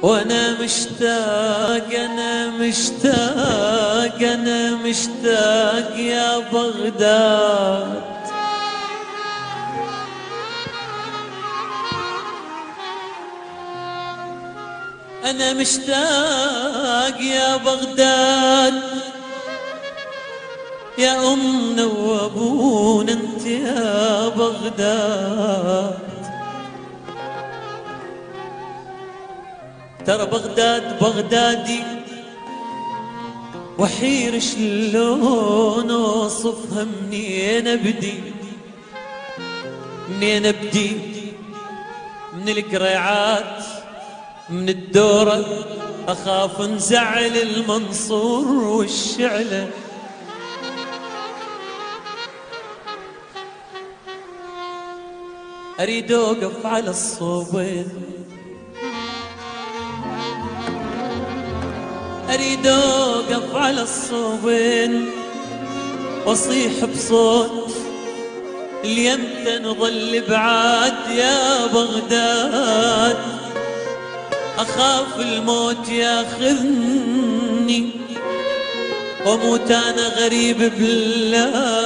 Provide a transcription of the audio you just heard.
وانا مشتاق انا مشتاق انا مشتاق يا بغداد. انا مشتاق يا بغداد يا امنا وابونا انت يا بغداد. ترى بغداد بغدادي وحير شلون اوصفها منين ابدي منين ابدي. من القريعات من الدورة اخاف نزعل المنصور والشعلة. اريد اوقف على الصوبين اريد اوقف على الصوبين واصيح بصوت ليمتى نظل بعاد يا بغداد. اخاف الموت ياخذني واموت انا غريب بلاد.